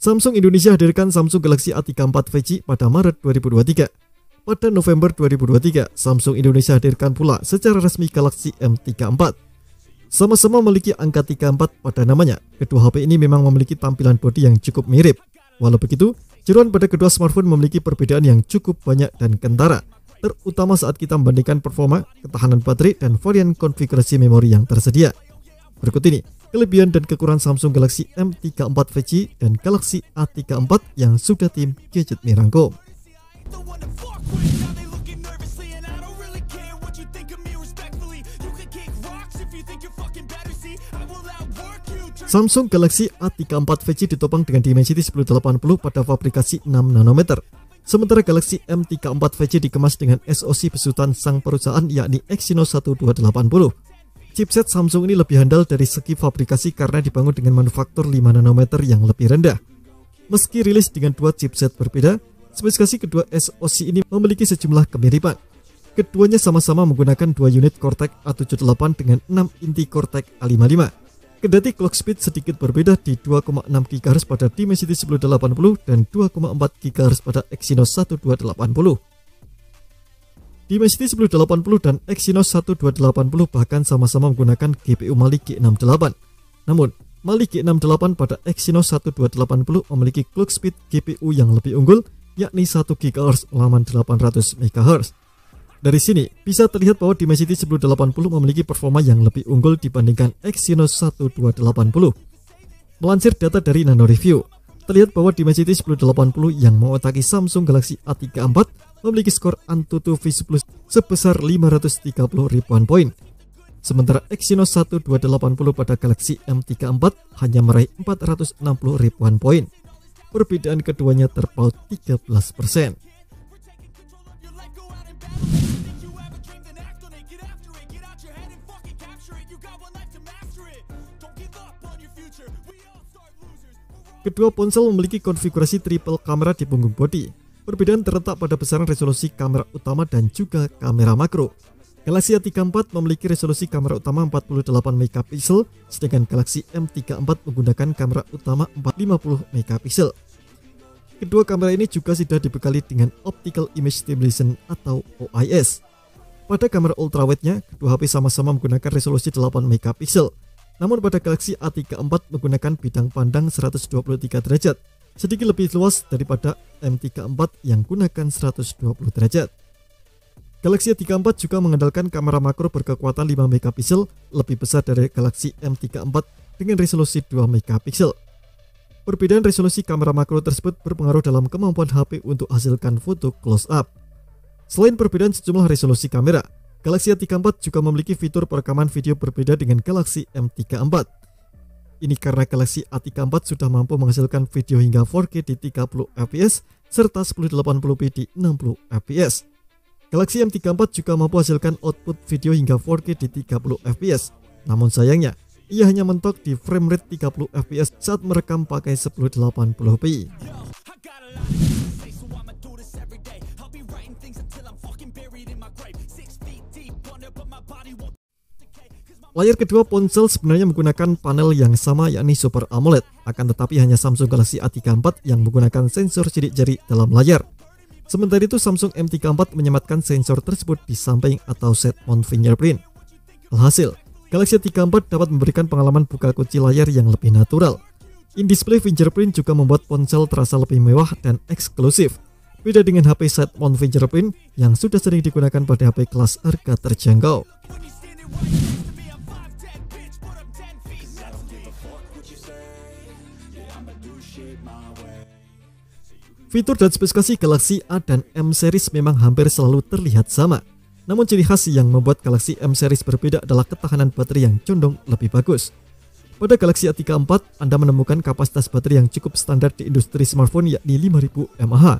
Samsung Indonesia hadirkan Samsung Galaxy A34 5G pada Maret 2023. Pada November 2023, Samsung Indonesia hadirkan pula secara resmi Galaxy M34. Sama-sama memiliki angka 34 pada namanya, kedua HP ini memang memiliki tampilan bodi yang cukup mirip. Walau begitu, jeroan pada kedua smartphone memiliki perbedaan yang cukup banyak dan kentara, terutama saat kita membandingkan performa, ketahanan baterai, dan varian konfigurasi memori yang tersedia. Berikut ini kelebihan dan kekurangan Samsung Galaxy M34 5G dan Galaxy A34 yang sudah tim Gadget Me rangkum. Samsung Galaxy A34 5G ditopang dengan Dimensity 1080 pada fabrikasi 6 nanometer. Sementara Galaxy M34 5G dikemas dengan SoC besutan sang perusahaan yakni Exynos 1280. Chipset Samsung ini lebih handal dari segi fabrikasi karena dibangun dengan manufaktur 5 nanometer yang lebih rendah. Meski rilis dengan dua chipset berbeda, spesifikasi kedua SoC ini memiliki sejumlah kemiripan. Keduanya sama-sama menggunakan 2 unit Cortex A78 dengan 6 inti Cortex A55. Kendati clock speed sedikit berbeda di 2,6 GHz pada Dimensity 1080 dan 2,4 GHz pada Exynos 1280. Dimensity 1080 dan Exynos 1280 bahkan sama-sama menggunakan GPU Mali G68. Namun, Mali G68 pada Exynos 1280 memiliki clock speed GPU yang lebih unggul, yakni 1 GHz lawan 800 MHz. Dari sini, bisa terlihat bahwa Dimensity 1080 memiliki performa yang lebih unggul dibandingkan Exynos 1280. Melansir data dari Nano Review, terlihat bahwa Dimensity 1080 yang mengotaki Samsung Galaxy A34 memiliki skor AnTuTu Viz Plus sebesar 530 ribuan poin. Sementara Exynos 1280 pada Galaxy M34 hanya meraih 460 ribuan poin. Perbedaan keduanya terpaut 13%. Kedua ponsel memiliki konfigurasi triple kamera di punggung bodi. Perbedaan terletak pada besaran resolusi kamera utama dan juga kamera makro. Galaxy A34 memiliki resolusi kamera utama 48 megapiksel, sedangkan Galaxy M34 menggunakan kamera utama 450 megapiksel. Kedua kamera ini juga sudah dibekali dengan Optical Image Stabilization atau OIS. Pada kamera ultrawide-nya, kedua HP sama-sama menggunakan resolusi 8 megapiksel. Namun pada Galaxy A34 menggunakan bidang pandang 123 derajat, sedikit lebih luas daripada M34 yang gunakan 120 derajat. Galaxy A34 juga mengandalkan kamera makro berkekuatan 5 megapiksel, lebih besar dari Galaxy M34 dengan resolusi 2 megapiksel. Perbedaan resolusi kamera makro tersebut berpengaruh dalam kemampuan HP untuk hasilkan foto close up. Selain perbedaan sejumlah resolusi kamera, Galaxy A34 juga memiliki fitur perekaman video berbeda dengan Galaxy M34. Ini karena Galaxy A34 sudah mampu menghasilkan video hingga 4K di 30 fps serta 1080p di 60 fps. Galaxy M34 juga mampu hasilkan output video hingga 4K di 30 fps. Namun sayangnya, ia hanya mentok di frame rate 30 fps saat merekam pakai 1080p. Layar kedua ponsel sebenarnya menggunakan panel yang sama yakni Super AMOLED, akan tetapi hanya Samsung Galaxy A34 yang menggunakan sensor sidik jari dalam layar. Sementara itu Samsung M34 menyematkan sensor tersebut di samping atau side mount fingerprint. Alhasil, Galaxy A34 dapat memberikan pengalaman buka kunci layar yang lebih natural. In-display fingerprint juga membuat ponsel terasa lebih mewah dan eksklusif. Beda dengan HP side mount fingerprint yang sudah sering digunakan pada HP kelas harga terjangkau. Fitur dan spesifikasi Galaxy A dan M series memang hampir selalu terlihat sama. Namun ciri khas yang membuat Galaxy M series berbeda adalah ketahanan baterai yang condong lebih bagus. Pada Galaxy A34, Anda menemukan kapasitas baterai yang cukup standar di industri smartphone yakni 5000 mAh.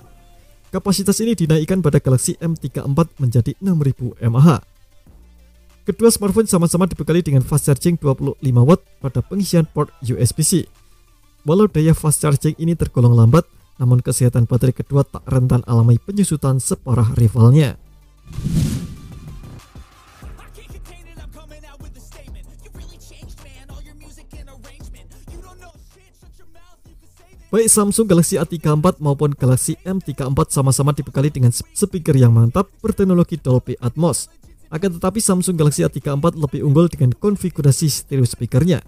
Kapasitas ini dinaikkan pada Galaxy M34 menjadi 6000 mAh. Kedua smartphone sama-sama dibekali dengan fast charging 25 watt pada pengisian port USB-C. Walau daya fast charging ini tergolong lambat, namun kesehatan baterai kedua tak rentan alami penyusutan separah rivalnya. Baik Samsung Galaxy A34 maupun Galaxy M34 sama-sama dibekali dengan speaker yang mantap berteknologi Dolby Atmos. Akan tetapi Samsung Galaxy A34 lebih unggul dengan konfigurasi stereo speakernya.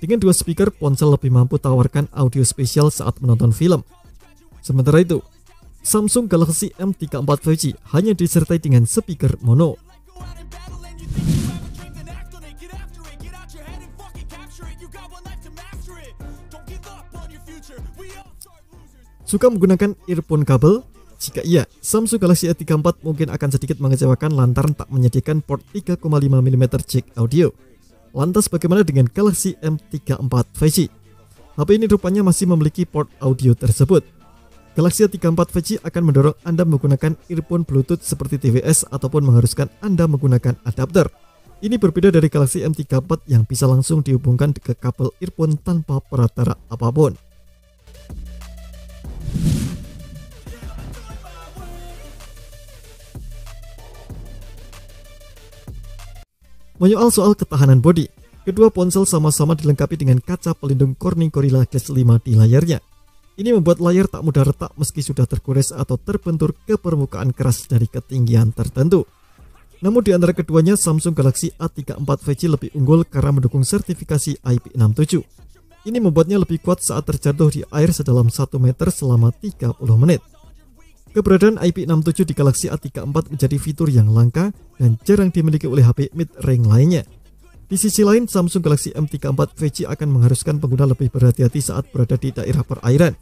Dengan dua speaker, ponsel lebih mampu tawarkan audio spesial saat menonton film. Sementara itu, Samsung Galaxy M34 5G hanya disertai dengan speaker mono. Suka menggunakan earphone kabel? Jika iya, Samsung Galaxy A34 mungkin akan sedikit mengecewakan lantaran tak menyediakan port 3,5 mm jack audio. Lantas bagaimana dengan Galaxy M34 5G? HP ini rupanya masih memiliki port audio tersebut. Galaxy A34 5G akan mendorong Anda menggunakan earphone Bluetooth seperti TWS ataupun mengharuskan Anda menggunakan adapter. Ini berbeda dari Galaxy M34 yang bisa langsung dihubungkan ke kabel earphone tanpa perantara apapun. Menyoal soal ketahanan bodi, kedua ponsel sama-sama dilengkapi dengan kaca pelindung Corning Gorilla Glass 5 di layarnya. Ini membuat layar tak mudah retak meski sudah tergores atau terbentur ke permukaan keras dari ketinggian tertentu. Namun di antara keduanya, Samsung Galaxy A34 5G lebih unggul karena mendukung sertifikasi IP67. Ini membuatnya lebih kuat saat terjatuh di air sedalam 1 meter selama 30 menit. Keberadaan IP67 di Galaxy A34 menjadi fitur yang langka dan jarang dimiliki oleh HP mid-range lainnya. Di sisi lain, Samsung Galaxy M34 5G akan mengharuskan pengguna lebih berhati-hati saat berada di daerah perairan,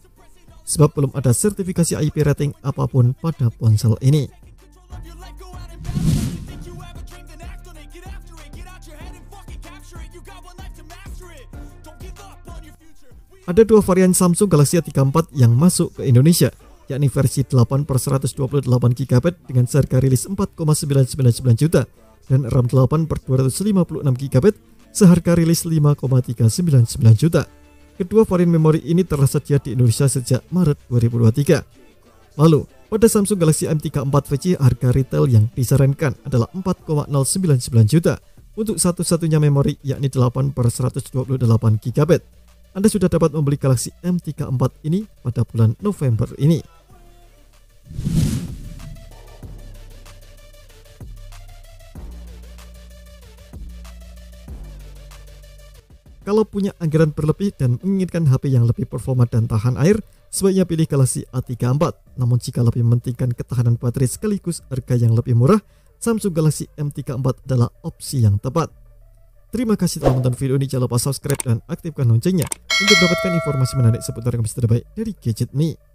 sebab belum ada sertifikasi IP rating apapun pada ponsel ini. Ada dua varian Samsung Galaxy A34 yang masuk ke Indonesia, yakni versi 8/128GB dengan seharga rilis 4,999 juta dan RAM 8/256GB seharga rilis 5,399 juta. Kedua varian memori ini tersedia di Indonesia sejak Maret 2023. Lalu, pada Samsung Galaxy M34 5G harga retail yang disarankan adalah 4,099 juta untuk satu-satunya memori yakni 8/128GB. Anda sudah dapat membeli Galaxy M34 ini pada bulan November ini. Kalau punya anggaran berlebih dan menginginkan HP yang lebih performa dan tahan air, sebaiknya pilih Galaxy A34. Namun jika lebih mementingkan ketahanan baterai sekaligus harga yang lebih murah, Samsung Galaxy M34 adalah opsi yang tepat. Terima kasih telah menonton video ini. Jangan lupa subscribe dan aktifkan loncengnya untuk mendapatkan informasi menarik seputar gambar terbaik dari Gadget Me.